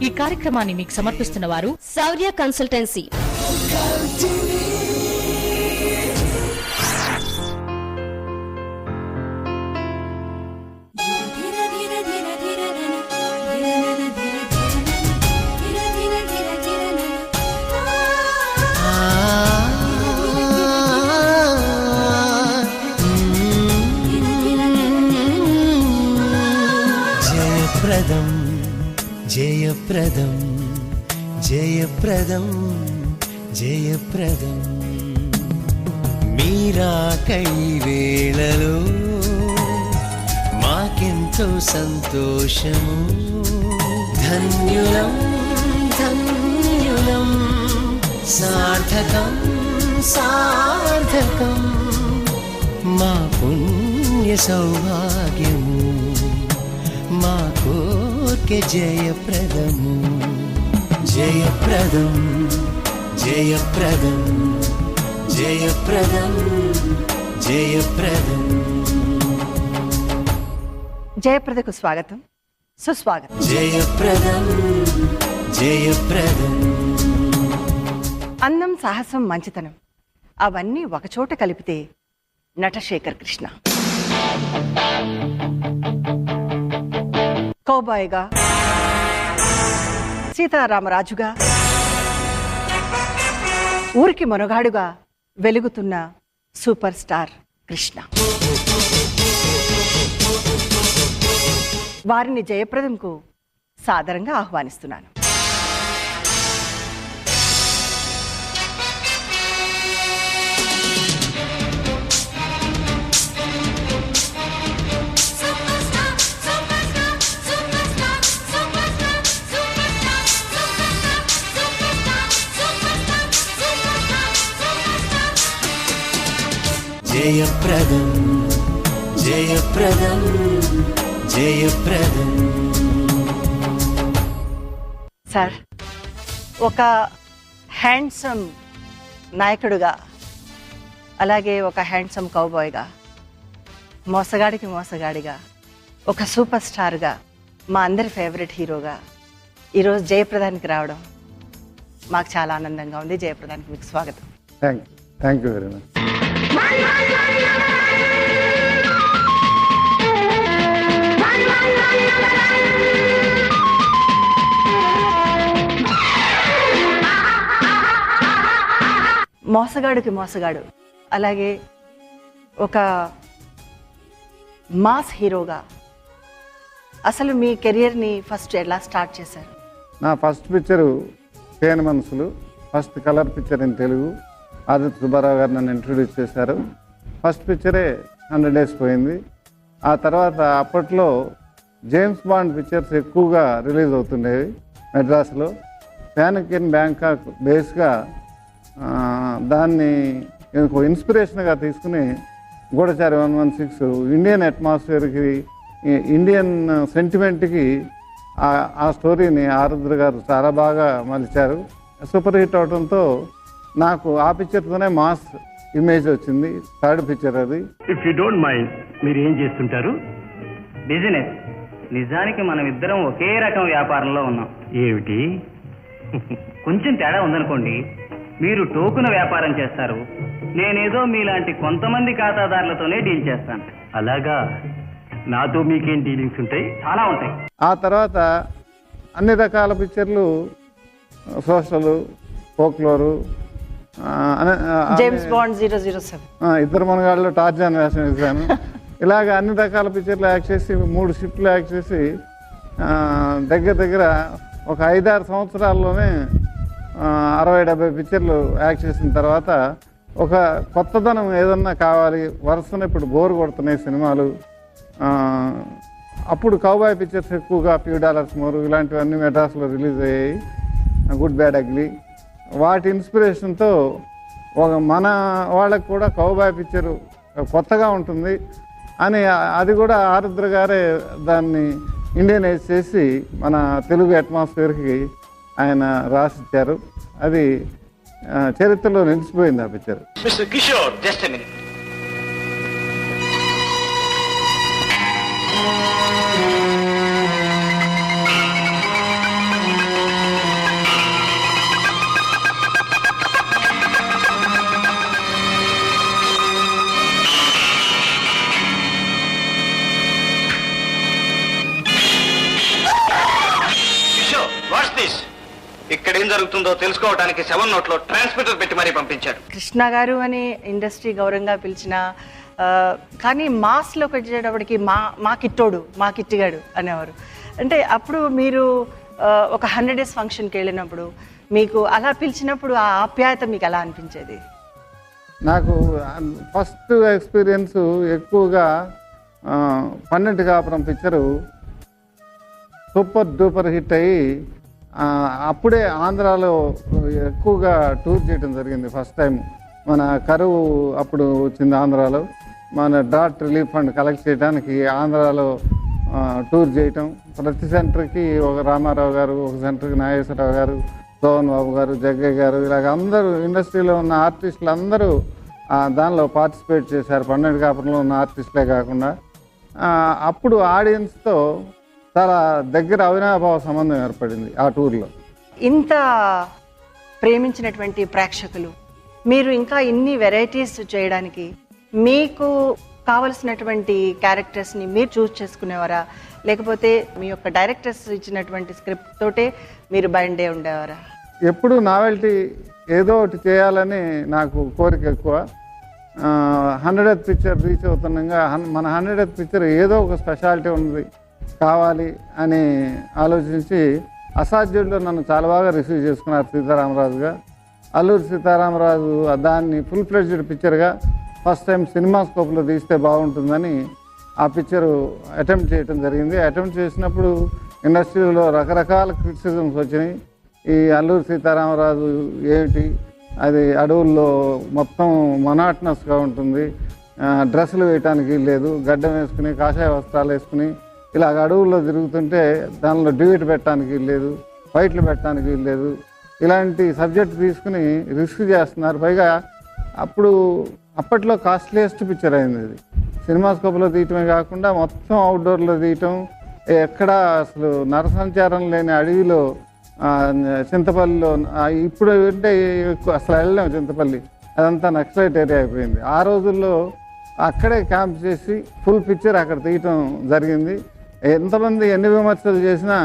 ఈ కార్యక్రమాన్ని మీకు సమర్పిస్తున్న వారు శౌర్య కన్సల్టెన్సీ. జయప్రదం జయప్రదం జయప్రదం జయప్రదం మీరాకై వేళలో మాకెంతో సంతోషము. ధన్యులం ధన్యులం సార్థకం సార్థకం మా పుణ్య సౌభాగ్యము మా కోర్కె జయప్రదము. జయప్రదం జయప్రదం జయప్రదం జయప్రదం. జయప్రదకు స్వాగతం సుస్వాగతం. జయప్రదం జయప్రదం. అందం సాహసం మంచితనం అవన్నీ ఒకచోట కలిపితే నటశేఖర్ కృష్ణ. కౌబాయ్గా, సీతారామరాజుగా, ఊరికి మొనగాడుగా వెలుగుతున్న సూపర్ స్టార్ కృష్ణ. వారిని జయప్రదంకు సాదరంగా ఆహ్వానిస్తున్నాను. జయప్రదం జయప్రదం జయప్రదం. సార్, ఒక హ్యాండ్సమ్ నాయకుడుగా, అలాగే ఒక హ్యాండ్సమ్ కౌబాయ్గా, మోసగాడికి మోసగాడిగా, ఒక సూపర్ స్టార్గా, మా అందరి ఫేవరెట్ హీరోగా ఈరోజు జయప్రదానికి రావడం మాకు చాలా ఆనందంగా ఉంది. జయప్రదానికి మీకు స్వాగతం. Thank you very much. మోసగాడికి మోసగాడు, అలాగే ఒక మాస్ హీరోగా అసలు మీ కెరియర్ని ఫస్ట్ ఎలా స్టార్ట్ చేశారు? నా ఫస్ట్ పిక్చరు పేన మనసులు, first colour picture in Telugu. Aditya Subbarao గారు నన్ను ఇంట్రొడ్యూస్ చేశారు. ఫస్ట్ పిక్చరే 100 days పోయింది. ఆ తర్వాత అప్పట్లో జేమ్స్ బాండ్ పిక్చర్స్ ఎక్కువగా రిలీజ్ అవుతుండేవి మెడ్రాస్లో. ప్యానిక్ ఇన్ బ్యాంకాక్ బేస్గా దాన్ని ఇన్స్పిరేషన్గా తీసుకుని గూఢచారి 116 ఇండియన్ అట్మాస్ఫియర్కి, ఇండియన్ సెంటిమెంట్కి ఆ స్టోరీని ఆరుద్ర గారు చాలా బాగా మలిచారు. సూపర్ హిట్ అవడంతో నాకు ఆ పిక్చర్తోనే మాస్ ఇమేజ్ వచ్చింది. థర్డ్ పిక్చర్ అది. ఇఫ్ యూ డోంట్ మైండ్, మీరు ఏం చేస్తుంటారు? బిజినెస్. నిజానికి మనం ఇద్దరం ఒకే రకం వ్యాపారంలో ఉన్నాం. ఏమిటి? కొంచెం తేడా ఉందనుకోండి. మీరు టోకున వ్యాపారం చేస్తారు, నేనేదో మీలాంటి కొంతమంది ఖాతాదారులతోనే డీల్ చేస్తాను. అలాగా? నాతో మీకేం డీలింగ్స్ ఉంటాయి? చాలా ఉంటాయి. ఆ తర్వాత అన్ని రకాల పిక్చర్లు, సోషల్, ఫోక్లోరు, జేమ్స్ బాండ్ 007, ఇద్దరు మనగాళ్ళు టార్జాన్ వేషం వేశాను. ఇలాగ అన్ని రకాల పిక్చర్లు యాక్ట్ చేసి 3 షిఫ్ట్లు యాక్ట్ చేసి దగ్గర ఒక 5-6 సంవత్సరాల్లోనే 60-70 పిక్చర్లు యాక్ట్ చేసిన తర్వాత ఒక కొత్తదనం ఏదన్నా కావాలి, వరుసన ఇప్పుడు బోర్ కొడుతున్నాయి సినిమాలు. అప్పుడు కౌబాయ్ పిక్చర్స్ ఎక్కువగా $few మోర్ ఇలాంటివన్నీ మెడ్రాస్లో రిలీజ్ అయ్యాయి. Good bad ugly. వాటి ఇన్స్పిరేషన్తో మన వాళ్ళకి కూడా కౌబాయ్ పిక్చరు కొత్తగా ఉంటుంది అని అది కూడా ఆరుద్ర గారే దాన్ని ఇండియనైజ్ చేసి మన తెలుగు అట్మాస్ఫియర్కి ఆయన రాసిచ్చారు. అది చరిత్రలో నిలిచిపోయింది ఆ picture. Mister Kishore, just a minute. Notice. ఇక్కడ ఏం జరుగుతుందో తెలుసుకోవడానికి 7 నోట్లో ట్రాన్స్మిటర్ పెట్టి మరీ పంపించాడు. కృష్ణ గారు అని ఇండస్ట్రీ గౌరవంగా పిలిచిన, కానీ మాస్లోకి వచ్చేటప్పటికి మా కిట్టోడు, మా కిట్టిగాడు అనేవారు. అంటే అప్పుడు మీరు ఒక 100 days ఫంక్షన్కి వెళ్ళినప్పుడు మీకు అలా పిలిచినప్పుడు ఆ ఆప్యాయత మీకు ఎలా అనిపించేది? నాకు ఫస్ట్ ఎక్స్పీరియన్స్ ఎక్కువగా 12 కాపురం పిక్చరు సూపర్ డూపర్ హిట్ అయ్యి అప్పుడే ఆంధ్రాలో ఎక్కువగా టూర్ చేయడం జరిగింది. ఫస్ట్ టైం మన కరువు అప్పుడు వచ్చింది ఆంధ్రాలో. మన డ్రాట్ రిలీఫ్ ఫండ్ కలెక్ట్ చేయడానికి ఆంధ్రాలో టూర్ చేయటం. ప్రతి సెంటర్కి ఒక రామారావు గారు, ఒక సెంటర్కి నాగేశ్వరరావు గారు, సోహన్ బాబు గారు, జగ్గయ్య గారు, ఇలాగ అందరూ ఇండస్ట్రీలో ఉన్న ఆర్టిస్టులు అందరూ దానిలో పార్టిసిపేట్ చేశారు. 12 కాపురంలో ఉన్న ఆర్టిస్టులే కాకుండా. అప్పుడు ఆడియన్స్తో చాలా దగ్గర అవినాభావ సంబంధం ఏర్పడింది ఆ టూర్లో. ఇంత ప్రేమించినటువంటి ప్రేక్షకులు మీరు ఇంకా ఇన్ని వెరైటీస్ చేయడానికి మీకు కావలసినటువంటి క్యారెక్టర్స్ని మీరు చూస్ చేసుకునేవారా, లేకపోతే మీ యొక్క డైరెక్టర్స్ ఇచ్చినటువంటి స్క్రిప్ట్ తోటే మీరు బైండ్ అయి ఉండేవారా? ఎప్పుడు నావెల్టీ ఏదో ఒకటి చేయాలని నాకు కోరిక ఎక్కువ. 100th పిక్చర్ రీచ్ అవుతుండగా మన 100th పిక్చర్ ఏదో ఒక స్పెషాలిటీ ఉంది కావాలి అని ఆలోచించి అసాధ్యుల్లో నన్ను చాలా బాగా రిసీవ్ చేసుకున్నారు సీతారామరాజుగా. అల్లూరి సీతారామరాజు దాన్ని ఫుల్ ఫ్లెడ్జ్డ్ పిక్చర్గా ఫస్ట్ టైం సినిమా స్కోప్లో తీస్తే బాగుంటుందని ఆ పిక్చరు అటెంప్ట్ చేయడం జరిగింది. అటెంప్ట్ చేసినప్పుడు ఇండస్ట్రీలో రకరకాల క్రిటిసిజమ్స్ వచ్చినాయి. ఈ అల్లూరి సీతారామరాజు ఏమిటి, అది అడవుల్లో మొత్తం మొనాటనస్గా ఉంటుంది, డ్రెస్సులు వేయటానికి లేదు, గడ్డం వేసుకుని కాషాయ వస్త్రాలు వేసుకుని ఇలాగ అడవుల్లో తిరుగుతుంటే దానిలో డ్యూట్ పెట్టడానికి లేదు, ఫైట్లు పెట్టడానికి లేదు, ఇలాంటి సబ్జెక్ట్ తీసుకుని రిస్క్ చేస్తున్నారు. పైగా అప్పట్లో కాస్ట్లీయెస్ట్ పిక్చర్ అయింది ఇది. సినిమా స్కోప్లో తీయటమే కాకుండా మొత్తం అవుట్డోర్లో తీయటం, ఎక్కడ అసలు నరసంచారం లేని అడవిలో చింతపల్లిలో ఇప్పుడు అంటే అసలు వెళ్ళలేము చింతపల్లి, అదంతా నక్సలైట్ ఏరియా అయిపోయింది. ఆ రోజుల్లో అక్కడే క్యాంప్ చేసి ఫుల్ పిక్చర్ అక్కడ తీయటం జరిగింది. ఎంతమంది ఎన్ని విమర్శలు చేసినా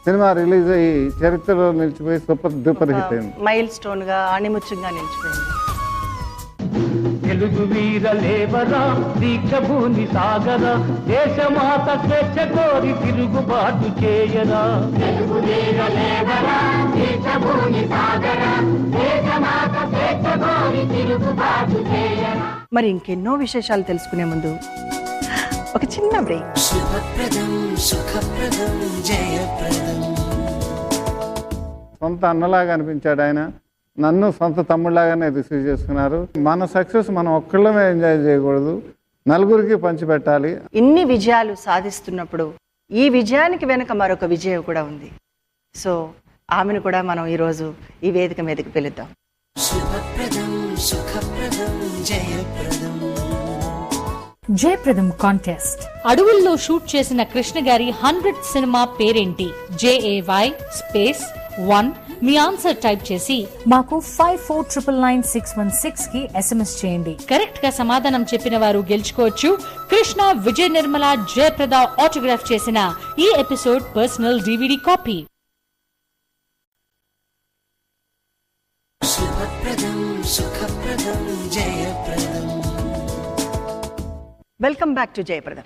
సినిమా రిలీజ్ అయ్యి చరిత్రలో నిలిచిపోయి సూపర్ డూపర్ హిట్ అయింది. మైల్ స్టోన్గా ఆణిముత్యంగా నిలిచిపోయింది. తెలుగు వీర లేవరా దీక్ష భూమి సాగరా దేశమాత స్వేచ్ఛ కోరి తిరుగుబాటు చేయరా. తెలుగు వీర లేవరా దీక్ష భూమి సాగరా దేశమాత స్వేచ్ఛ కోరి తిరుగుబాటు చేయరా. మరి ఇంకెన్నో విశేషాలు తెలుసుకునే ముందు ఒక చిన్న బ్రేక్. శుభప్రదం సుఖప్రదం జయప్రదం. సొంత అన్నలాగా అనిపించాడు ఆయన. నన్ను సొంత తమ్ముళ్ళలాగానే రిసీవ్ చేసుకున్నారు. మన సక్సెస్ మనం ఒక్కళ్ళమే ఎంజాయ్ చేయకూడదు, నలుగురికి పంచిపెట్టాలి. ఇన్ని విజయాలు సాధిస్తున్నప్పుడు ఈ విజయానికి వెనుక మరొక విజయం కూడా ఉంది. సో ఆమెను కూడా మనం ఈరోజు ఈ వేదిక మీదకి పిలుద్దాం. శుభప్రదం సుఖప్రదం జయప్రదం. జయప్రదం కాంటెస్ట్. అడవుల్లో షూట్ చేసిన కృష్ణ గారి 100th సినిమా పేరేంటి? JAY స్పేస్ 1 మీ ఆన్సర్ టైప్ చేసి మాకు 54999616 కి SMS చేయండి. కరెక్ట్ గా సమాధానం చెప్పిన వారు గెలుచుకోవచ్చు కృష్ణ, విజయ్ నిర్మల, జయప్రద ఆటోగ్రాఫ్ చేసిన ఈ ఎపిసోడ్ పర్సనల్ DVD కాపీ. శుభప్రదం సుఖప్రదం జయప్రదం. వెల్కమ్ బ్యాక్ టు జయప్రదం.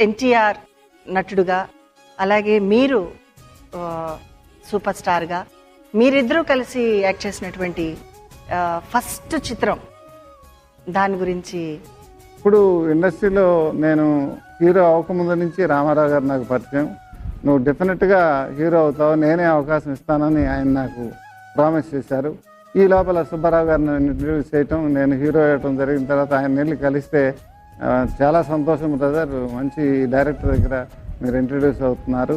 ఎన్టీఆర్ నటుడుగా, అలాగే మీరు సూపర్ స్టార్గా, మీరిద్దరూ కలిసి యాక్ట్ చేసినటువంటి ఫస్ట్ చిత్రం, దాని గురించి. ఇప్పుడు ఇండస్ట్రీలో నేను హీరో అవ్వకముందు నుంచి రామారావు గారు నాకు పరిచయం. నువ్వు డెఫినెట్గా హీరో అవుతావు, నేనే అవకాశం ఇస్తానని ఆయన నాకు ప్రామిస్ చేశారు. ఈ లోపల సుబ్బారావు గారిని ఇంట్రడ్యూస్ చేయటం, నేను హీరో అయ్యటం జరిగిన తర్వాత ఆయన వెళ్ళి కలిస్తే చాలా సంతోషం బ్రదర్, మంచి డైరెక్టర్ దగ్గర మీరు ఇంట్రడ్యూస్ అవుతున్నారు,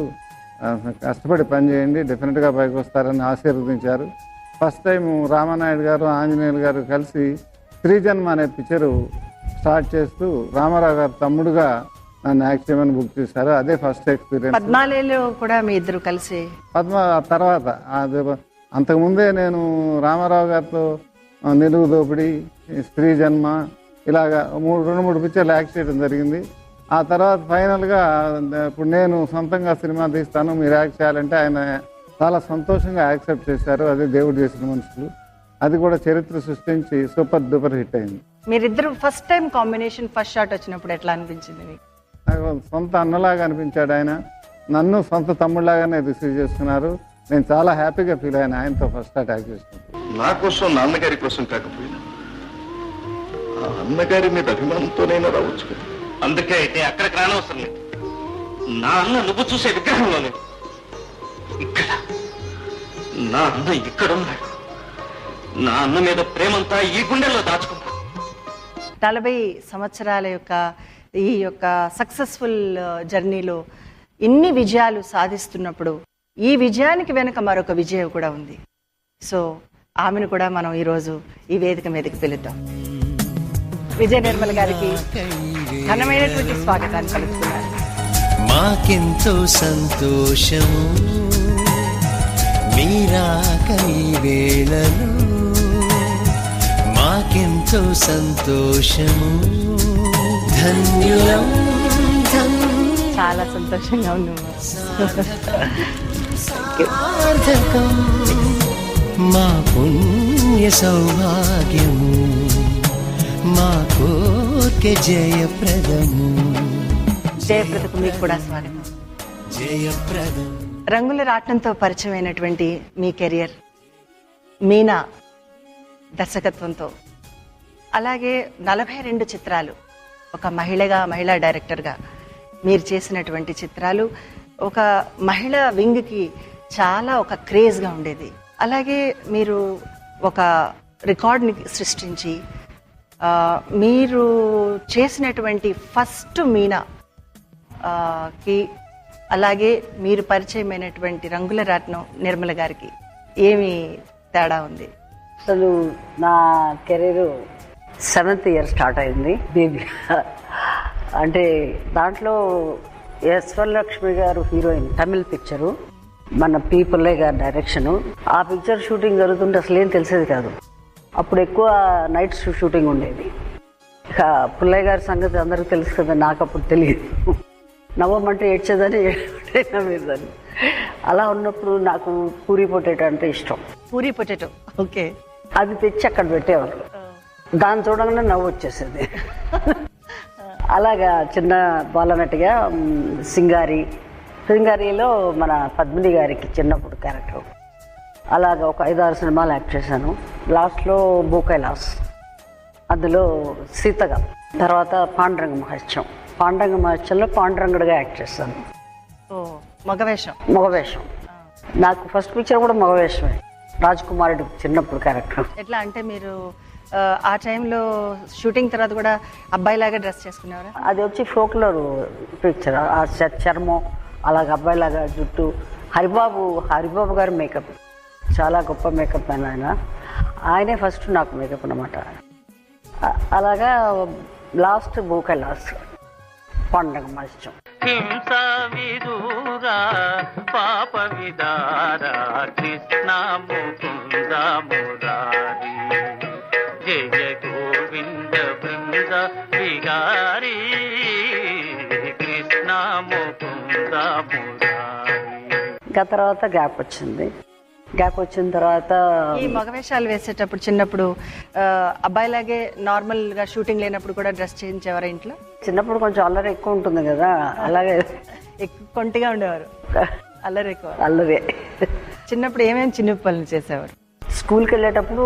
కష్టపడి పని చేయండి, డెఫినెట్గా పైకి వస్తారని ఆశీర్వదించారు. ఫస్ట్ టైం రామానాయుడు గారు, ఆంజనేయులు గారు కలిసి శ్రీజన్మ అనే పిక్చరు స్టార్ట్ చేస్తూ రామారావు గారు తమ్ముడుగా నన్ను యాక్ట్ చేయమని బుక్ చేశారు. అదే ఫస్ట్ ఎక్స్పీరియన్స్. పద్మాలేలో కూడా మీ ఇద్దరు కలిసి తర్వాత అంతకుముందే నేను రామారావు గారితో నిలువు దోపిడి, స్త్రీ జన్మ ఇలాగా 2-3 పిక్చర్లు యాక్ట్ చేయడం జరిగింది. ఆ తర్వాత ఫైనల్గా ఇప్పుడు నేను సొంతంగా సినిమా తీస్తాను, మీరు యాక్ట్ చేయాలంటే ఆయన చాలా సంతోషంగా యాక్సెప్ట్ చేశారు. అది దేవుడు చేసిన మనుషులు. అది కూడా చరిత్ర సృష్టించి సూపర్ డూపర్ హిట్ అయింది. మీరిద్దరు first time combination first shot వచ్చినప్పుడు ఎట్లా అనిపించింది మీకు? నాకు సొంత అన్నలాగా అనిపించాడు ఆయన. నన్ను సొంత తమ్ముళ్ళలాగానే రిసీవ్ చేసుకున్నారు. నేను చాలా హ్యాపీగా ఫీల్ అయ్యాను ఆయనతో ఫస్ట్ అటాక్ చేసినప్పుడు. నా కోసం, నాన్నగారి కోసం కాకపోయినా ఆ అన్నగారి మీద అభిమానంతోనైనా రావచ్చు కదా. అందుకే అయితే అక్కడికి రానవసరం లేదు. నా అన్న నువ్వు చూసే విగ్రహంలో లేదు, ఇక్కడ నా అన్న ఇక్కడున్నాడు. నా అన్న మీద ప్రేమంతా ఈ గుండెల్లో దాచుకుంటా. 40 సంవత్సరాల ఈ యొక్క సక్సెస్ఫుల్ జర్నీలో ఇన్ని విజయాలు సాధిస్తున్నప్పుడు ఈ విజయానికి వెనుక మరొక విజయం కూడా ఉంది. సో ఆమెను కూడా మనం ఈరోజు ఈ వేదిక మీదకి పిలుద్దాం. విజయ నిర్మల గారికి ఘనమైనటువంటి స్వాగతాన్ని పలుకుతున్నారు. మాకెంతో సంతోషము మీరాక ఈ వేళలో, మాకెంతో సంతోషము, ధన్యులం చాలా సంతోషంగా ఉన్నాము. సార్థకం మా పుణ్య సౌభాగ్యము, మా కోర్కె జయప్రదము. జయప్రదకు మీకు కూడా స్వాగతం. జయప్రదం. రంగుల రాట్నంతో పరిచయమైనటువంటి మీ కెరియర్ మీనా దర్శకత్వంతో, అలాగే 42 చిత్రాలు ఒక మహిళా డైరెక్టర్గా మీరు చేసినటువంటి చిత్రాలు ఒక మహిళా వింగ్కి చాలా ఒక క్రేజ్గా ఉండేది. అలాగే మీరు ఒక రికార్డ్ని సృష్టించి మీరు చేసినటువంటి ఫస్ట్ మీనా కి అలాగే మీరు పరిచయమైనటువంటి రంగుల రాట్నం నిర్మల గారికి ఏమి తేడా ఉంది? అసలు నా కెరీర్ 7th ఇయర్ స్టార్ట్ అయింది బేబీ. అంటే దాంట్లో వరలక్ష్మి గారు హీరోయిన్, తమిళ్ పిక్చరు, మన పి పుల్లయ్య గారి డైరెక్షను. ఆ పిక్చర్ షూటింగ్ జరుగుతుంటే అసలు ఏం తెలిసేది కాదు. అప్పుడు ఎక్కువ నైట్ షూటింగ్ ఉండేది. ఇక పుల్లయ్య గారి సంగతి అందరికీ తెలుసు కదా, నాకు అప్పుడు తెలియదు. నవ్వమంటే ఏడ్చేదని, నవ్వేదని. అలా ఉన్నప్పుడు నాకు పూరీ పొటాటో అంటే ఇష్టం. Puri potato, okay. అది తెచ్చి అక్కడ పెట్టేవారు. దాన్ని చూడగానే నవ్వు వచ్చేసేది. అలాగా చిన్న బాలనటిగా సింగారిలో మన పద్మిని గారికి చిన్నప్పుడు క్యారెక్టర్. అలాగా ఒక 5-6 సినిమాలు యాక్ట్ చేశాను. లాస్ట్లో భూకైలాస్, అందులో సీతగా. తర్వాత పాండురంగ మహత్యంలో పాండురంగుడిగా యాక్ట్ చేశాను. మగవేషం. నాకు ఫస్ట్ పిక్చర్ కూడా మగవేషమే, రాజకుమారుడు చిన్నప్పుడు క్యారెక్టర్. ఎట్లా అంటే మీరు ఆ టైంలో షూటింగ్ తర్వాత కూడా అబ్బాయిలాగా డ్రెస్ చేసుకునేవారా? అది వచ్చి ఫోక్లోర్ పిక్చర్. ఆ చర్మం అలాగ అబ్బాయిలాగా, జుట్టు. హరిబాబు గారి మేకప్ చాలా గొప్ప మేకప్ ఆయనే ఫస్ట్ నాకు మేకప్ అన్నమాట. అలాగా లాస్ట్ భూకైలాస్, పండగ మత్స్యం. హింస విదూరా పాప విదారా కృష్ణ ముకుంద మురారి, జయ గోవింద బృంద విహారీ, కృష్ణ ముకుంద మురారి. ఇంకా తర్వాత గ్యాప్ వచ్చిన తర్వాత ఈ మగవేషాలు వేసేటప్పుడు చిన్నప్పుడు అబ్బాయిలాగే నార్మల్ గా షూటింగ్ లేనప్పుడు కూడా డ్రెస్ చేయించేవారా ఇంట్లో? చిన్నప్పుడు కొంచెం అల్లరి ఎక్కువ ఉంటుంది కదా, అలాగే కొంటిగా ఉండేవారు. అల్లరి ఎక్కువ. అల్లరే. చిన్నప్పుడు ఏమేమి చిన్న పనులు చేసేవారు? స్కూల్కి వెళ్ళేటప్పుడు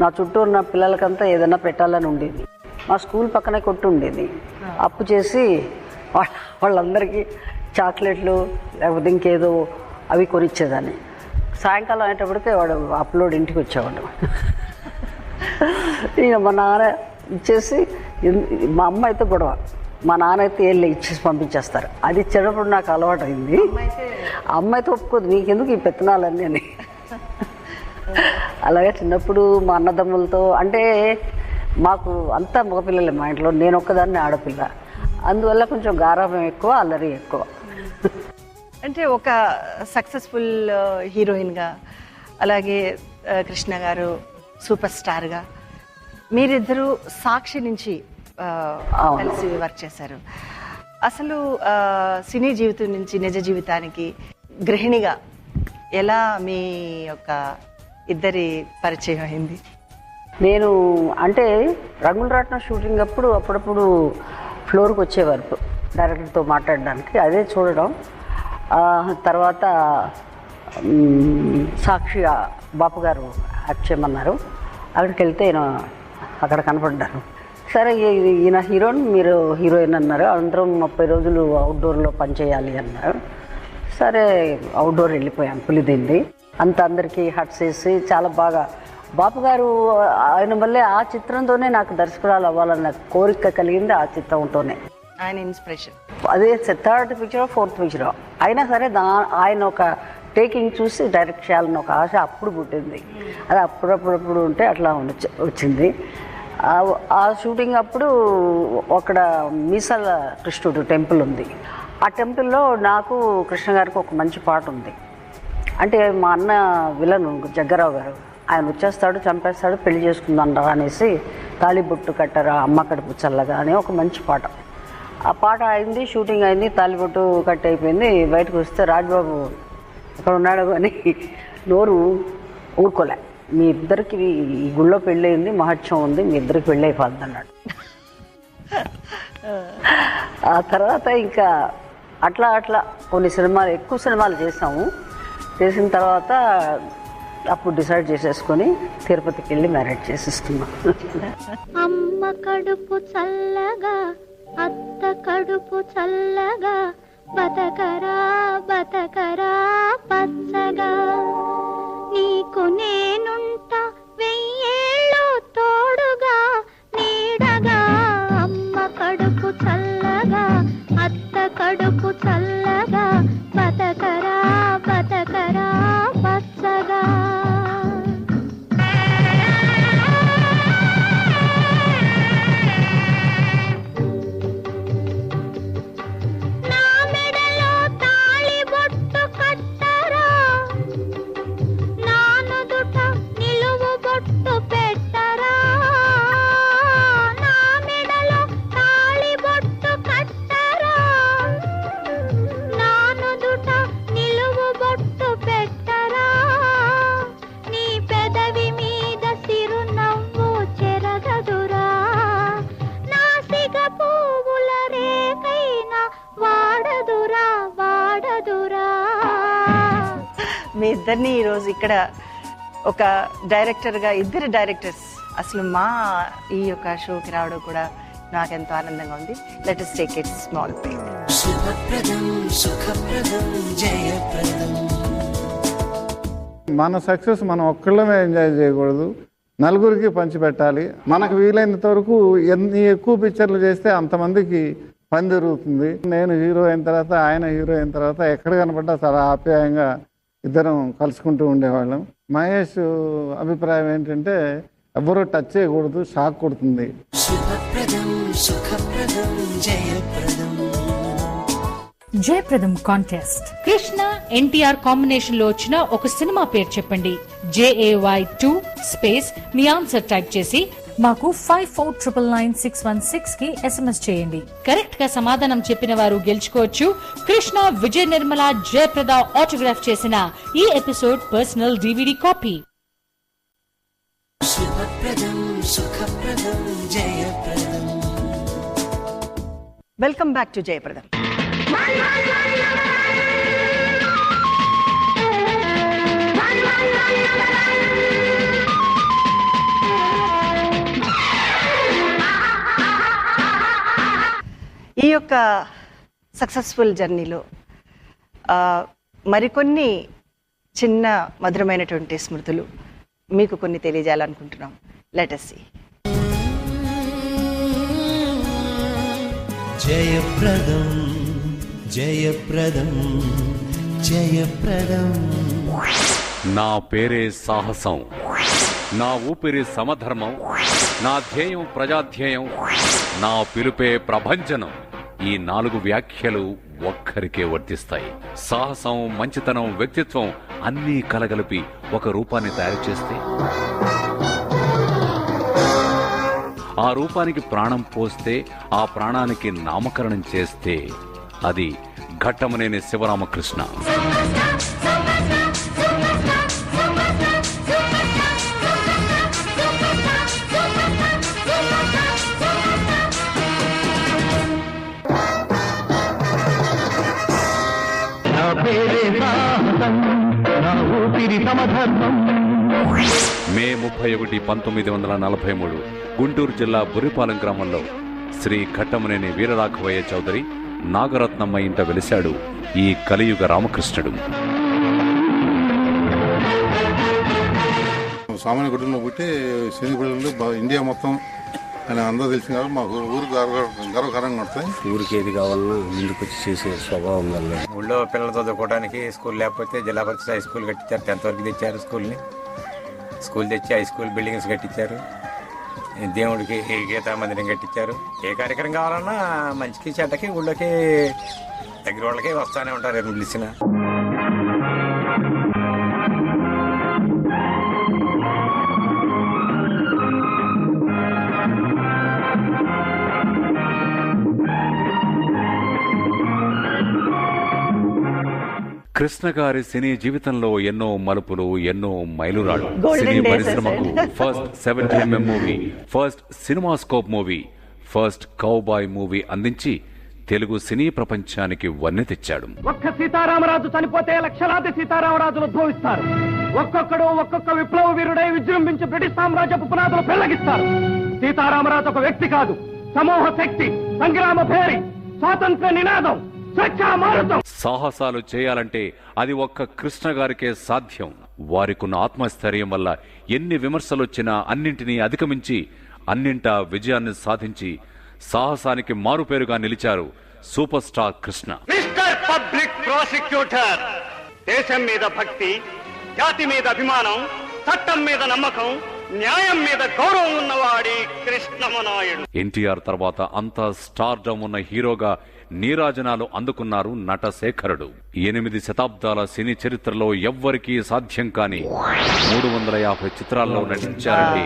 నా చుట్టూ ఉన్న పిల్లలకంతా ఏదైనా పెట్టాలని ఉండేది. మా స్కూల్ పక్కనే కొట్టు ఉండేది. అప్పు చేసి వాళ్ళందరికీ చాక్లెట్లు లేకపోతే ఇంకేదో అవి కొనిచ్చేదాన్ని. సాయంకాలం అయ్యేటప్పటికే వాడు అప్లోడ్ ఇంటికి వచ్చేవాడు. ఇక మా నాన్న ఇచ్చేసి, మా అమ్మ అయితే గొడవ, మా నాన్న అయితే వెళ్ళి ఇచ్చేసి పంపించేస్తారు. అది ఇచ్చేటప్పుడు నాకు అలవాటు అయింది. అమ్మ అయితే ఒప్పుకోదు, నీకెందుకు ఈ పెత్తనాలన్నీ అని. అలాగే చిన్నప్పుడు మా అన్నదమ్ములతో, అంటే మాకు అంతా మగపిల్లలే మా ఇంట్లో, నేను ఒక్కదాన్ని ఆడపిల్ల, అందువల్ల కొంచెం గారాబం ఎక్కువ, అల్లరి ఎక్కువ. అంటే ఒక సక్సెస్ఫుల్ హీరోయిన్గా అలాగే కృష్ణ గారు సూపర్ స్టార్గా, మీరిద్దరూ సాక్షి నుంచి కలిసి వర్క్ చేశారు. అసలు సినీ జీవితం నుంచి నిజ జీవితానికి గృహిణిగా ఎలా మీ యొక్క ఇద్దరి పరిచయం అయింది? నేను అంటే రంగుల రాట్నం షూటింగ్ అప్పుడు అప్పుడప్పుడు ఫ్లోర్కి వచ్చేవారు డైరెక్టర్తో మాట్లాడడానికి, అదే చూడడం. తర్వాత సాక్షి బాపు గారు యాక్ట్ చేయమన్నారు, అక్కడికి వెళ్తే అక్కడ కనపడ్డారు. సరే ఈయన హీరోయిన్, మీరు హీరోయిన్ అన్నారు. అందరం 30 రోజులు అవుట్డోర్లో పనిచేయాలి అన్నారు. సరే అవుట్డోర్ వెళ్ళిపోయాం పులిదిండి. అందరికీ హట్స్ వేసి చాలా బాగా బాపు గారు ఆయన వల్లే ఆ చిత్రంతోనే నాకు దర్శకురాలు అవ్వాలన్న కోరిక కలిగింది. ఆ చిత్రంతోనే ఆయన ఇన్స్పిరేషన్. అదే 3rd పిక్చరో 4th పిక్చరో అయినా సరే ఆయన ఒక టేకింగ్ చూసి డైరెక్ట్ చేయాలని ఒక ఆశ అప్పుడు పుట్టింది. అది అప్పుడప్పుడు ఉంటే అట్లా వచ్చింది. ఆ షూటింగ్ అప్పుడు అక్కడ మీసాల కృష్ణుడు టెంపుల్ ఉంది. ఆ టెంపుల్లో నాకు కృష్ణ గారికి ఒక మంచి పాట ఉంది. అంటే మా అన్న విలను జగ్గారావు గారు, ఆయన వచ్చేస్తాడు, చంపేస్తాడు, పెళ్లి చేసుకుందాం రా అనేసి తాళిబొట్టు కట్టరా అమ్మ కడుపు చల్లగా అనే ఒక మంచి పాట. ఆ పాట అయింది, షూటింగ్ అయింది, తాళిబొట్టు కట్ అయిపోయింది. బయటకు వస్తే రాజ్బాబు అక్కడ ఉన్నాడు అని నోరు ఊరుకోలే. మీ ఇద్దరికి ఈ గుళ్ళో పెళ్ళి అయింది, మహత్యం ఉంది, మీ ఇద్దరికి పెళ్ళి అయిపోద్ది అన్నాడు. ఆ తర్వాత ఇంకా అట్లా కొన్ని సినిమాలు, ఎక్కువ సినిమాలు చేసాము. చేసిన తర్వాత అప్పుడు డిసైడ్ చేసేసుకొని తిరుపతికి వెళ్ళి మ్యారేజ్ చేసేస్తున్నాం. అమ్మ కడుపు చల్లగా, అత్త కడుపు చల్లగా, బతకరా బతకరా పచ్చగా, నీకు నేనుంటా వెయ్యేళ్ళు తోడుగా నీడగా. అమ్మ కడుపు చల్లగా, అత్త కడుపు చల్లగా, బతకరా బతకరా పచ్చగా. మీ ఇద్దరిని ఈరోజు ఇక్కడ ఒక డైరెక్టర్గా, ఇద్దరు డైరెక్టర్స్ అసలు మా ఈ యొక్క షోకి రావడం కూడా నాకెంతో ఆనందంగా ఉంది. Let us take it small break. శుభప్రదం సుఖప్రదం జయప్రదం. మన సక్సెస్ మనం ఒక్కళ్ళమే ఎంజాయ్ చేయకూడదు, నలుగురికి పంచిపెట్టాలి. మనకు వీలైనంత వరకు ఎన్ని ఎక్కువ పిక్చర్లు చేస్తే అంతమందికి పని జరుగుతుంది. నేను హీరో అయిన తర్వాత, ఆయన హీరో అయిన తర్వాత ఎక్కడ కనపడ్డా చాలా ఆప్యాయంగా ఇద్దరం కలుసుకుంటూ ఉండేవాళ్ళం. మహేష్ అభిప్రాయం ఏంటంటే ఎవరూ టచ్ చేయకూడదు, షాక్ కొడుతుంది. శుభప్రదం సుఖప్రదం జయప్రదం. జయప్రదం కాంటెస్ట్. కృష్ణ ఎన్టీఆర్ కాంబినేషన్ లో వచ్చిన ఒక సినిమా పేరు చెప్పండి. JAY2 స్పేస్ మీ ఆన్సర్ టైప్ చేసి మాకు 54999616 కి SMS చేయండి. కరెక్ట్ గా సమాధానం చెప్పిన వారు గెలుచుకోవచ్చు కృష్ణ విజయ నిర్మల జయప్రద ఆటోగ్రాఫ్ చేసిన ఈ ఎపిసోడ్ పర్సనల్ DVD కాపీ. శుభప్రదం సుఖప్రదం జయప్రదం. వెల్కమ్ బ్యాక్ టు జయప్రదం. ఈ యొక్క సక్సెస్ఫుల్ జర్నీలో మరికొన్ని చిన్న మధురమైనటువంటి స్మృతులు మీకు కొన్ని తెలియజేయాలనుకుంటున్నాం. Let us see. జయప్రదం జయప్రదం జయప్రదం. నా పేరే సాహసం, నా ఊపిరి సమధర్మం, నా ధ్యేయం ప్రజాధ్యేయం, నా పిలుపే ప్రభంజనం. ఈ 4 వ్యాఖ్యలు ఒక్కరికే వర్తిస్తాయి. సాహసం, మంచితనం, వ్యక్తిత్వం అన్నీ కలగలిపి ఒక రూపాన్ని తయారు చేస్తే, ఆ రూపానికి ప్రాణం పోస్తే, ఆ ప్రాణానికి నామకరణం చేస్తే అది ఘట్టమనేని శివరామకృష్ణ. మే 31, 1943 గుంటూరు జిల్లా బురిపాలెం గ్రామంలో శ్రీ ఘట్టమనేని వీరరాఘవయ్య చౌదరి నాగరత్నమ్మ ఇంట వెలిశాడు ఈ కలియుగ రామకృష్ణుడు. సామాన్య కుటుంబంలో పుట్టి సినీ పిల్లలు ఇండియా మొత్తం అని అందరూ తెలిసిన కాబట్టి మాకు ఊరు గర్వకారంగా ఉంటాయి. ఊరికి ఏది కావాలన్నా ముందుకు వచ్చి చేసే స్వభావం వల్ల ఊళ్ళో పిల్లలు చదువుకోవడానికి స్కూల్ లేకపోతే జిల్లా పరిషత్ హై స్కూల్ కట్టించారు. 10th వరకు తెచ్చారు స్కూల్ తెచ్చి హై స్కూల్ బిల్డింగ్స్ కట్టించారు. దేవుడికి గీతా మందిరం కట్టించారు. ఏ కార్యక్రమం కావాలన్నా మంచికి చెడ్డకి ఊళ్ళోకి దగ్గర వాళ్ళకి వస్తానే ఉంటారు ఎవరు పిలిచిన. కృష్ణ గారి సినీ జీవితంలో ఎన్నో మలుపులు, ఎన్నో మైలురాళ్ళు. సినీ పరిశ్రమకు first 70mm movie, first CinemaScope movie, first cowboy movie అందించి తెలుగు సినీ ప్రపంచానికి వన్నె తెచ్చాడు. ఒక్క సీతారామరాజు చనిపోతే లక్షలాది సీతారామరాజులు ఉద్భవిస్తారు. ఒక్కొక్కడు ఒక్కొక్క విప్లవ వీరుడై విజృంభించి బ్రిటిష్ సామ్రాజ్యపు పునాదులు పెళ్లగిస్తారు. సీతారామరాజు ఒక వ్యక్తి కాదు, సమూహ శక్తి, సంగ్రామ భేరి, స్వాతంత్ర నినాదం, సాహసాలు చేయాలంటే అది ఒక్క కృష్ణ గారికే సాధ్యం. వారికున్న ఆత్మస్థైర్యం వల్ల ఎన్ని విమర్శలొచ్చినా అన్నింటినీ అధిగమించి అన్నింటా విజయాన్ని సాధించి సాహసానికి మారుపేరుగా నిలిచారు super star Krishna. Mister public prosecutor, దేశం మీద భక్తి, జాతి మీద అభిమానం, చట్టం మీద నమ్మకం, న్యాయం మీద గౌరవం ఉన్నవాడి కృష్ణమనాయుడు. ఎన్టీఆర్ తర్వాత అంతా స్టార్డమ్ ఉన్న హీరోగా నీరాజనాలు అందుకున్నారు నటశేఖరుడు. 8 శతాబ్దాల సినీ చరిత్రలో ఎవ్వరికీ సాధ్యం కాని 350 చిత్రాల్లో నటించారంటే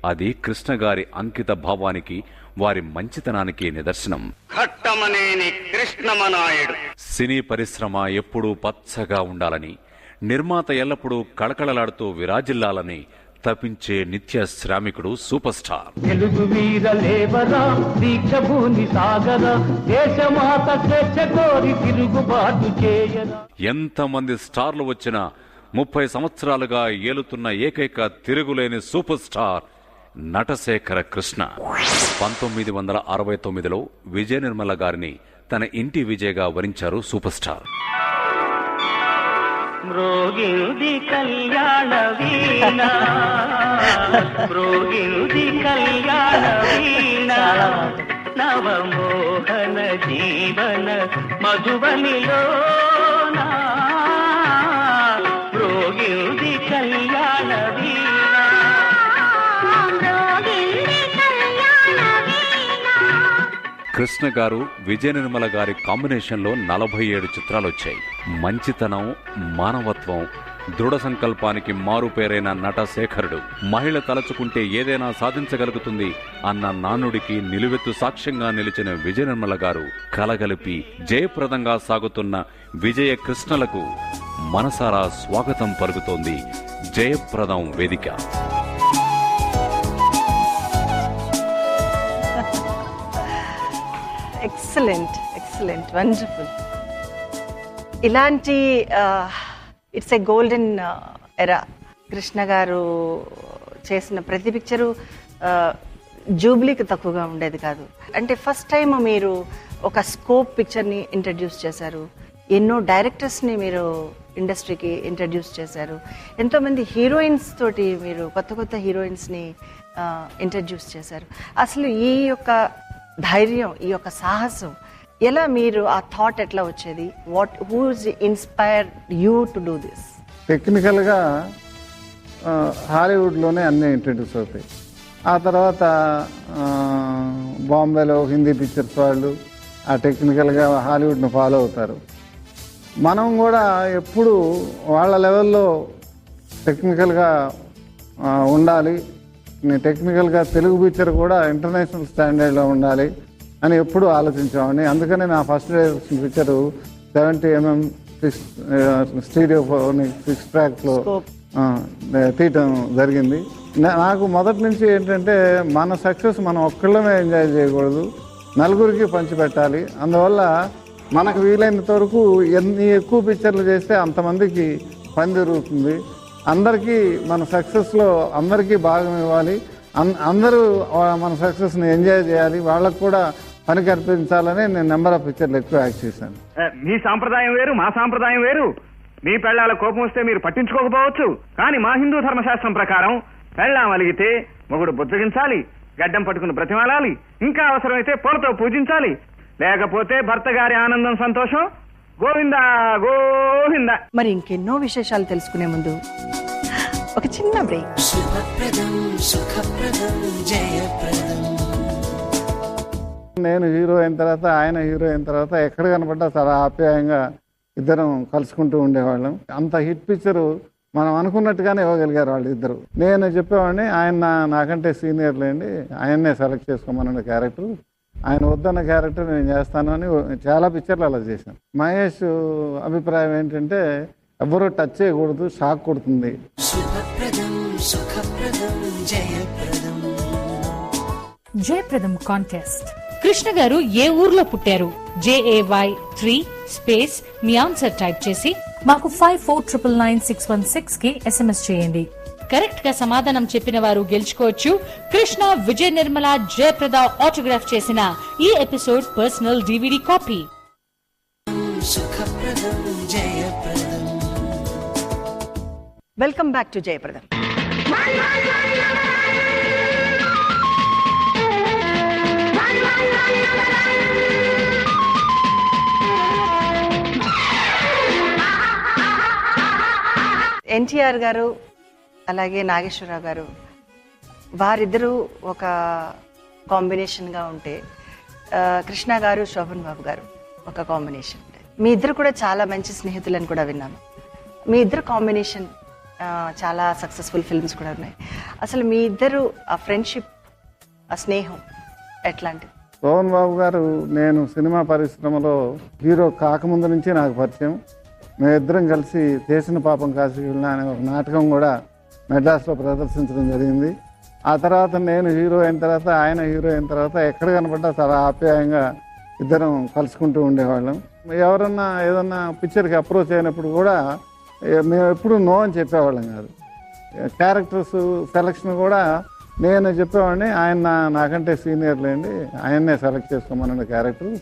అది కృష్ణ గారి అంకిత భావానికి, వారి మంచితనానికి నిదర్శనం. ఘట్టమనేని కృష్ణమనాయుడు. సినీ పరిశ్రమ ఎప్పుడూ పచ్చగా ఉండాలని, నిర్మాత ఎల్లప్పుడూ కళకళలాడుతూ విరాజిల్లాలని తప్పించే నిత్య శ్రామికుడు సూపర్ స్టార్. తెలుగు వీర లేవరా, దీక్ష భూమి సాగర, దేశమాత స్వేచ్ఛ కోరి తిరుగుబాటు చేయరా. ఎంతమంది స్టార్లు వచ్చినా 30 సంవత్సరాలుగా ఏలుతున్న ఏకైక తిరుగులేని సూపర్ స్టార్ నటశేఖర కృష్ణ. 1969లో విజయ నిర్మల గారిని తన ఇంటి విజయగా వరించారు సూపర్ స్టార్. మ్రోగింది కళ్యాణ వీణ, మ్రోగింది కళ్యాణ వీణ, నవమోహన జీవన మధుబనిలో మ్రోగింది కళ్యాణ వీణ. కృష్ణ గారు విజయ నిర్మల గారి కాంబినేషన్లో 47 చిత్రాలు వచ్చాయి. మంచితనం, మానవత్వం, దృఢ సంకల్పానికి మారుపేరైన నటశేఖరుడు. మహిళ తలచుకుంటే ఏదైనా సాధించగలుగుతుంది అన్న నానుడికి నిలువెత్తు సాక్ష్యంగా నిలిచిన విజయ నిర్మల గారు కలగలిపి జయప్రదంగా సాగుతున్న విజయ కృష్ణలకు మనసారా స్వాగతం పలుకుతోంది జయప్రదం వేదిక. Excellent, wonderful. ఇలాంటి it's a golden era. Krishna గారు చేసిన ప్రతి పిక్చరు జూబ్లీకి తక్కువగా ఉండేది కాదు. అంటే ఫస్ట్ టైం మీరు ఒక స్కోప్ పిక్చర్ని ఇంట్రడ్యూస్ చేశారు. ఎన్నో డైరెక్టర్స్ని మీరు ఇండస్ట్రీకి ఇంట్రడ్యూస్ చేశారు. ఎంతోమంది హీరోయిన్స్ తోటి మీరు కొత్త హీరోయిన్స్ని ఇంట్రడ్యూస్ చేశారు. అసలు ఈ యొక్క ధైర్యం, ఈ యొక్క సాహసం ఎలా, మీరు ఆ థాట్ ఎట్లా వచ్చేది? Whose inspire you to do this? టెక్నికల్గా హాలీవుడ్లోనే అన్నీ ఇంట్రడ్యూస్ అవుతాయి. ఆ తర్వాత బాంబేలో హిందీ పిక్చర్స్ వాళ్ళు ఆ టెక్నికల్గా హాలీవుడ్ను ఫాలో అవుతారు. మనం కూడా ఎప్పుడు వాళ్ళ లెవెల్లో టెక్నికల్గా ఉండాలి, టెక్నికల్గా తెలుగు పిక్చర్ కూడా ఇంటర్నేషనల్ స్టాండర్డ్లో ఉండాలి అని ఎప్పుడు ఆలోచించామని. అందుకని నా ఫస్ట్ పిక్చరు 70mm స్టీరియో 6 ట్రాక్లో తీయటం జరిగింది. నాకు మొదటి నుంచి ఏంటంటే మన సక్సెస్ మనం ఒక్కళ్ళమే ఎంజాయ్ చేయకూడదు, నలుగురికి పంచిపెట్టాలి. అందువల్ల మనకు వీలైనంత వరకు ఎన్ని ఎక్కువ పిక్చర్లు చేస్తే అంతమందికి పని జరుగుతుంది. అందరికీ మన సక్సెస్లో అందరికీ భాగం ఇవ్వాలి, అందరూ మన సక్సెస్ని ఎంజాయ్ చేయాలి, వాళ్ళకు కూడా పని కల్పించాలని నేను నెంబర్ ఆఫ్ పిక్చర్లు ఎక్కువ యాక్ట్ చేశాను. మీ సాంప్రదాయం వేరు, మా సాంప్రదాయం వేరు. మీ పెళ్ళాల కోపం వస్తే మీరు పట్టించుకోకపోవచ్చు, కానీ మా హిందూ ధర్మశాస్త్రం ప్రకారం పెళ్ళాం అలిగితే మొగుడు బుజ్జగించాలి, గడ్డం పట్టుకుని బ్రతిమాలాలి, ఇంకా అవసరమైతే పూలతో పూజించాలి. లేకపోతే భర్త గారి ఆనందం సంతోషం గోవిందా గోవిందా. మరి ఇంకెన్నో విశేషాలు తెలుసుకునే ముందు ఒక చిన్న బ్రేక్. శుభప్రదం సుఖప్రదం జయప్రదం. నేను హీరో అయిన తర్వాత ఆయన హీరో అయిన తర్వాత ఎక్కడ కనపడ్డా చాలా ఆప్యాయంగా ఇద్దరం కలుసుకుంటూ ఉండేవాళ్ళం. అంత హిట్ పిక్చరు మనం అనుకున్నట్టుగానే ఇవ్వగలిగారు వాళ్ళు ఇద్దరు. నేను చెప్పేవాడిని, ఆయన నాకంటే సీనియర్లేండి, ఆయన్నే సెలెక్ట్ చేసుకోమన్న క్యారెక్టర్, ఆయన వద్దన్న క్యారెక్టర్ నేను చేస్తాను అని చాలా పిక్చర్లు అలా చేశాను. మహేష్ అభిప్రాయం ఏంటంటే ఎవరూ టచ్ చేయకూడదు, షాక్ కొడుతుంది. శుభప్రదం సుఖప్రదం జయప్రదం. జయప్రదం కాంటెస్ట్. కృష్ణ గారు ఏ ఊర్లో పుట్టారు? JAY 3 స్పేస్ మీ ఆన్సర్ టైప్ చేసి మాకు 54999616 కి SMS చేయండి. కరెక్ట్ గా సమాధానం చెప్పిన వారు గెలుచుకోవచ్చు కృష్ణ, విజయ్ నిర్మల, జయప్రద ఆటోగ్రాఫ్ చేసిన ఈ ఎపిసోడ్ పర్సనల్ DVD కాపీ. సుఖప్రదం జయప్రదం. వెల్కమ్ బ్యాక్ టు జయప్రదం. ఎన్టీఆర్ గారు అలాగే నాగేశ్వరరావు గారు వారిద్దరూ ఒక కాంబినేషన్గా ఉంటే, కృష్ణ గారు శోభన్ బాబు గారు ఒక కాంబినేషన్. మీ ఇద్దరు కూడా చాలా మంచి స్నేహితులని కూడా విన్నాము. మీ ఇద్దరు కాంబినేషన్ చాలా సక్సెస్ఫుల్ ఫిల్మ్స్ కూడా ఉన్నాయి. అసలు మీ ఇద్దరు ఆ ఫ్రెండ్షిప్, ఆ స్నేహం ఎట్లాంటిది? శోభన్ బాబు గారు నేను సినిమా పరిశ్రమలో హీరో కాకముందు నుంచి నాకు పరిచయం. మేమిద్దరం కలిసి చేసిన పాపం కాశీ వెళ్ళిన అనే ఒక నాటకం కూడా మెడ్రాస్లో ప్రదర్శించడం జరిగింది. ఆ తర్వాత నేను హీరో అయిన తర్వాత ఆయన హీరో అయిన తర్వాత ఎక్కడ కనపడ్డా చాలా ఆప్యాయంగా ఇద్దరం కలుసుకుంటూ ఉండేవాళ్ళం. ఎవరన్నా ఏదన్నా పిక్చర్కి అప్రోచ్ అయినప్పుడు కూడా మేము ఎప్పుడు నో అని చెప్పేవాళ్ళం కాదు. క్యారెక్టర్స్ సెలక్షన్ కూడా నేను చెప్పేవాడిని, ఆయన నాకంటే సీనియర్లేండి, ఆయన్నే సెలెక్ట్ చేసుకోమన్న క్యారెక్టర్,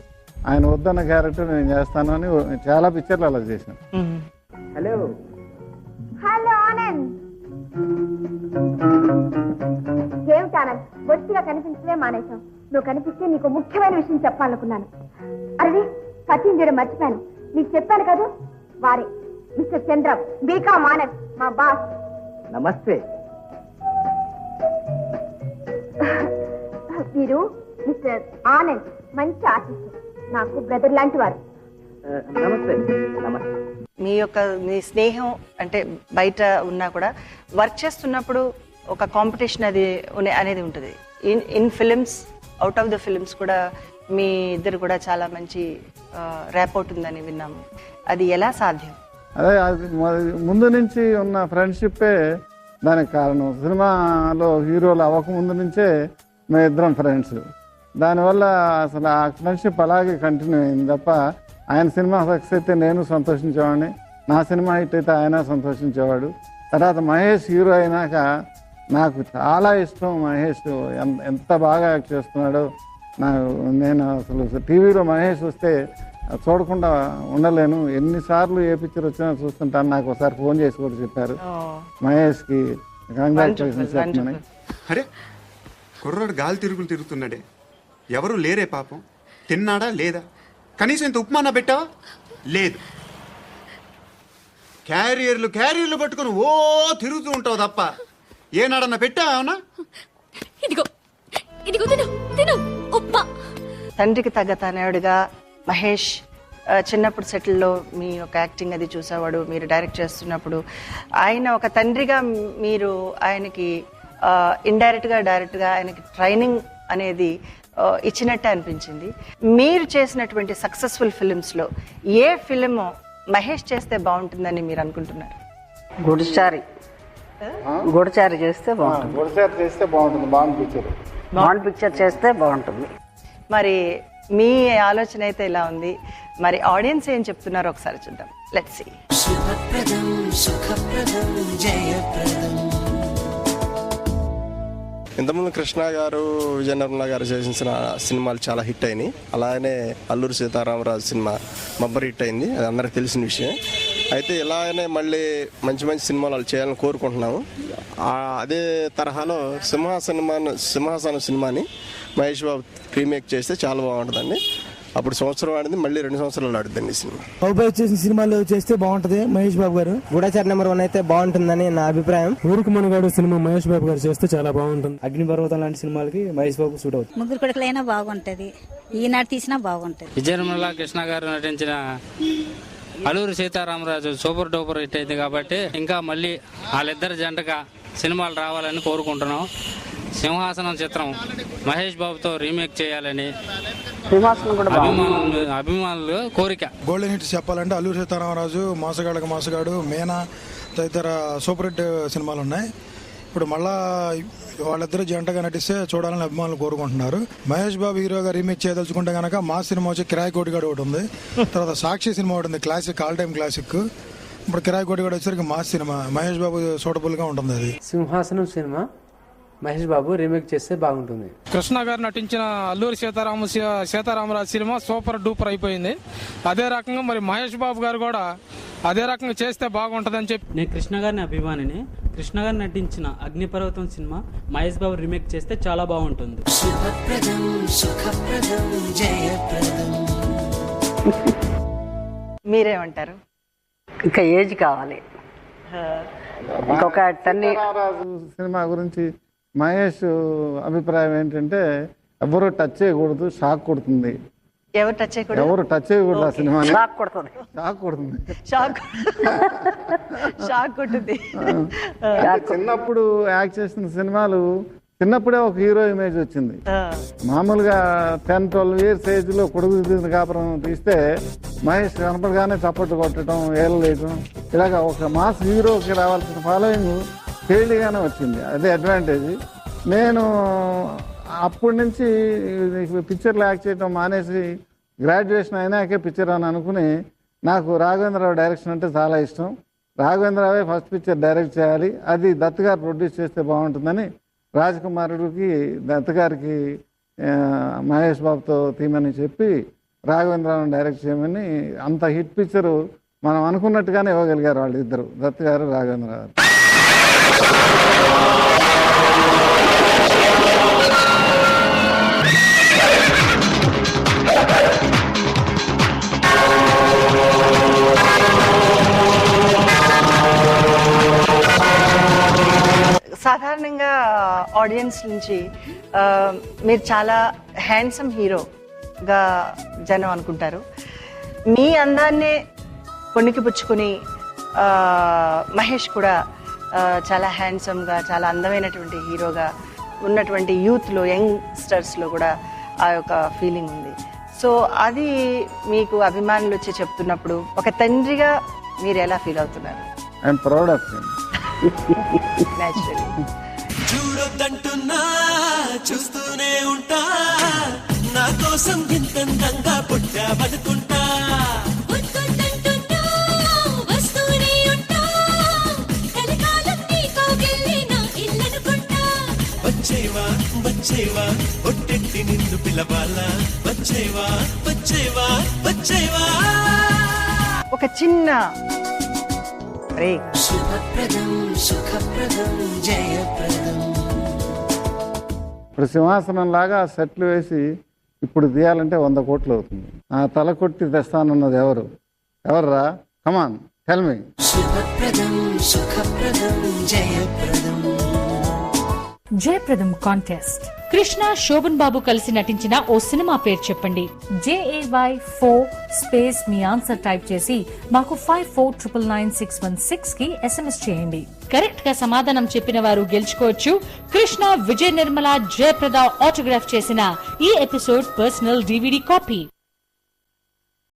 ఆయన వద్దన్న క్యారెక్టర్ నేను చేస్తాను అని చాలా పిక్చర్లు అలా చేశాను. Hello hello Anand. ఏమిటి ఆనంద్, బొత్తిగా కనిపించలే మానేశాం. నువ్వు కనిపిస్తే నీకు ముఖ్యమైన విషయం చెప్పాలనుకున్నాను. అరే సచిన్ చేయడం మర్చిపోయాను, నీకు చెప్పాను కదా, వారే మిస్టర్ చంద్రం, బీకామ్ ఆనంద్, మా బాస్. నమస్తే. మీరు మిస్టర్ ఆనంద్ మంచి ఆర్టిస్ట్, నాకు బ్రదర్ లాంటి వారు. నమస్తే. నమస్తే. మీ స్నేహం అంటే బయట ఉన్నా కూడా వర్క్ చేస్తున్నప్పుడు ఒక కాంపిటీషన్ అనేది ఉంటుంది. In films, out of the films కూడా మీ ఇద్దరు కూడా చాలా మంచి ర్యాప్ అవుతుందని విన్నాము. అది ఎలా సాధ్యం? అదే అది ముందు నుంచి ఉన్న ఫ్రెండ్షిప్పే దానికి కారణం. సినిమాలో హీరోలు అవ్వకముందు నుంచే మేమిద్దరం ఫ్రెండ్స్. దానివల్ల అసలు ఆ ఫ్రెండ్షిప్ అలాగే కంటిన్యూ అయింది తప్ప, ఆయన సినిమా సక్సెస్ అయితే నేను సంతోషించేవాడిని, నా సినిమా హిట్ అయితే ఆయన సంతోషించేవాడు. తర్వాత మహేష్ హీరో అయినాక నాకు చాలా ఇష్టం. మహేష్ ఎంత బాగా యాక్ట్ చేస్తున్నాడో నేను అసలు టీవీలో మహేష్ వస్తే చూడకుండా ఉండలేను. ఎన్నిసార్లు ఏ పిక్చర్ వచ్చినా చూస్తుంటాను. నాకు ఒకసారి ఫోన్ చేసి కూడా చెప్పారు మహేష్కి కంగ్రాచులేషన్స్ చెప్పమని. అరే కుర్రాడు గాలి తిరుగులు తిరుగుతున్నాడే, ఎవరు లేరే పాపం. తిన్నాడా లేదా? కనీసం ఇంత ఉప్మానా పెట్టావా? లేదు. క్యారియర్లు పట్టుకుని ఓ తిరుగుతూ ఉంటావు తప్ప ఏనాడన్నా పెట్టావా? ఇదిగో ఇదిగో తిను తిను ఉప్మా. తండ్రికి తగ్గ తనయుడిగా మహేష్ చిన్నప్పుడు సెటిల్లో మీ యొక్క యాక్టింగ్ అది చూసేవాడు, మీరు డైరెక్ట్ చేస్తున్నప్పుడు ఆయన ఒక తండ్రిగా మీరు ఆయనకి ఇండైరెక్ట్గా డైరెక్ట్గా ఆయనకి ట్రైనింగ్ అనేది ఇచ్చినట్టే అనిపించింది. మీరు చేసినటువంటి సక్సెస్ఫుల్ ఫిలిమ్స్లో ఏ ఫిలిం మహేష్ చేస్తే బాగుంటుందని మీరు అనుకుంటున్నారు? గూఢచారి చేస్తే బాగుంటుంది. గూఢచారి చేస్తే బాగుంటుంది. బాండ్ పిక్చర్ చేస్తే బాగుంటుంది. మరి మీ ఆలోచన అయితే ఇలా ఉంది, మరి ఆడియన్స్ ఏం చెప్తున్నారో ఒకసారి చూద్దాం. Let's see. శుభప్రదం సుఖప్రదం జయప్రదం. ఇంతకుముందు కృష్ణ గారు, విజయ నిర్మల గారు చేసిన సినిమాలు చాలా హిట్ అయినాయి. అలానే అల్లూరి సీతారామరాజు సినిమా మబ్బర్ హిట్ అయింది, అది అందరికి తెలిసిన విషయం. అయితే ఇలాగనే మళ్ళీ మంచి మంచి సినిమాలు వాళ్ళు చేయాలని కోరుకుంటున్నాము. అదే తరహాలో సింహాసనం సినిమాని మహేష్ బాబు రీమేక్ చేస్తే చాలా బాగుంటుందండి. అప్పుడు సంవత్సరం ఆడింది, మళ్ళీ 2 సంవత్సరాలు ఆడుతుంది ఈ సినిమా. బాబు చేసిన సినిమాలు చేస్తే బాగుంటది మహేష్ బాబు గారు. గూఢచారి నెంబర్ 1 అయితే బాగుంటుందని నా అభిప్రాయం. ఊరుకు మనగాడు సినిమా మహేష్ బాబు గారు చేస్తే చాలా బాగుంటుంది. అగ్నిపర్వతం లాంటి సినిమాలకి మహేష్ బాబు సూట్ అవుతుంది. ముగ్గురు కొడుకులైనా బాగుంటది, ఈనాడు తీసినా బాగుంటది. విజయ నిర్మల కృష్ణ గారు నటించిన Alluri Sitaramaraju super duper hit అయింది కాబట్టి ఇంకా మళ్ళీ వాళ్ళిద్దరు జంటగా సినిమాలు రావాలని కోరుకుంటున్నాం. సింహాసనం చిత్రం మహేష్ బాబుతో రీమేక్ చేయాలని అభిమానులు కోరిక. గోల్డెన్ హిట్స్ చెప్పాలంటే అల్లూరి సీతారామరాజు, మోసగాళ్ళకి మోసగాడు, మేనా తదితర సూపర్ హిట్ సినిమాలు ఉన్నాయి. ఇప్పుడు మళ్ళా వాళ్ళిద్దరు జంటగా నటిస్తే చూడాలని అభిమానులు కోరుకుంటున్నారు. మహేష్ బాబు హీరోగా రీమేక్ చేయదలుచుకుంటే కనుక మా సినిమా వచ్చి కిరాయి కోటిగాడు ఒకటి ఉంది, తర్వాత సాక్షి సినిమా ఒకటి ఉంది, క్లాసిక్ ఆల్ టైమ్ క్లాసిక్. ఇప్పుడు కిరాయి కోటిగాడు వచ్చేసరికి మా సినిమా మహేష్ బాబు సూటబుల్ గా ఉంటుంది. అది సింహాసనం సినిమా మహేష్ బాబు రీమేక్ చేస్తే బాగుంటుంది. కృష్ణ గారు నటించిన Alluri Sitaramaraju cinema super duper అయిపోయింది. అదే రకంగా మరి మహేష్ బాబు గారు కూడా అదే రకంగా చేస్తే బాగుంటుందని చెప్పి. నేను కృష్ణ గారిని అభిమానిని. కృష్ణ గారు నటించిన అగ్నిపర్వతం సినిమా మహేష్ బాబు రీమేక్ చేస్తే చాలా బాగుంటుంది. శుభప్రదం సుఖప్రదం జయప్రదం. మీరేమంటారు? ఇంకా ఏజ్ కావాలి. ఇంకొక సినిమా గురించి మహేష్ అభిప్రాయం ఏంటంటే ఎవరు టచ్ చేయకూడదు, షాక్ కొడుతుంది. ఎవరు టచ్ చేయకూడదు ఆ సినిమా. షాక్ కొడుతుంది. చిన్నప్పుడు యాక్ట్ చేసిన సినిమాలు చిన్నప్పుడే ఒక హీరో ఇమేజ్ వచ్చింది. మామూలుగా 10-12 years ఏజ్ లో కొడుకు కాపురం తీస్తే మహేష్ కనపడగానే చప్పట్లు కొట్టడం, ఏళ్ళు వేయటం, ఇలాగ ఒక మాస్ హీరోకి రావాల్సిన ఫాలోయింగ్ తేలిగానే వచ్చింది. అదే అడ్వాంటేజ్. నేను అప్పటి నుంచి పిక్చర్లు యాక్ట్ చేయడం మానేసి గ్రాడ్యుయేషన్ అయినాకే పిక్చర్ అని అనుకుని, నాకు రాఘవేంద్రరావు డైరెక్షన్ అంటే చాలా ఇష్టం. రాఘవేంద్రరావే ఫస్ట్ పిక్చర్ డైరెక్ట్ చేయాలి, అది దత్ గారు ప్రొడ్యూస్ చేస్తే బాగుంటుందని రాజకుమారుడికి దత్ గారికి మహేష్ బాబుతో తీమని చెప్పి రాఘవేంద్రరావుని డైరెక్ట్ చేయమని, అంత హిట్ పిక్చరు మనం అనుకున్నట్టుగానే ఇవ్వగలిగారు వాళ్ళు ఇద్దరు, దత్ గారు రాఘవేంద్రరావు. సాధారణంగా ఆడియన్స్ నుంచి మీరు చాలా హ్యాండ్సమ్ హీరోగా జనం అనుకుంటారు. మీ అందాన్నే పుణికిపుచ్చుకుని మహేష్ కూడా చాలా హ్యాండ్సమ్గా, చాలా అందమైనటువంటి హీరోగా ఉన్నటువంటి యూత్లో, యంగ్స్టర్స్లో కూడా ఆ యొక్క ఫీలింగ్ ఉంది. సో అది మీకు అభిమానులు వచ్చి చెప్తున్నప్పుడు ఒక తండ్రిగా మీరు ఎలా ఫీల్ అవుతున్నారు? I'm proud of him. చూడొద్దంటున్నా చూస్తూనే ఉంటా, నా కోసం ఇంతంగా పుట్టావనుకుంటా. వచ్చేవా వచ్చేవా ఒట్టెట్టి నిన్ను పిలవాలా, వచ్చేవా వచ్చేవా వచ్చేవా. ఒక చిన్న శుభప్రదం సుఖప్రదం జయప్రదం. ఇప్పుడు సింహాసనం లాగా సెట్లు వేసి ఇప్పుడు తీయాలంటే 100 కోట్లు అవుతుంది. ఆ తల కొట్టి తెస్తానన్నది ఎవర్రా? Come on tell me. శుభప్రదం సుఖప్రదం జయప్రదం. జయప్రదం కాంటెస్ట్ కృష్ణ శోభన్ బాబు కలిసి నటించిన ఓ సినిమా పేరు చెప్పండి. JAY4 స్పేస్ మీ ఆన్సర్ టైప్ చేసి మాకు 54999616 కి SMS చేయండి. కరెక్ట్ గా సమాధానం చెప్పిన వారు గెలుచుకోవచ్చు కృష్ణ, విజయ నిర్మల, జయప్రద ఆటోగ్రాఫ్ చేసిన ఈ ఎపిసోడ్ పర్సనల్ DVD కాపీ.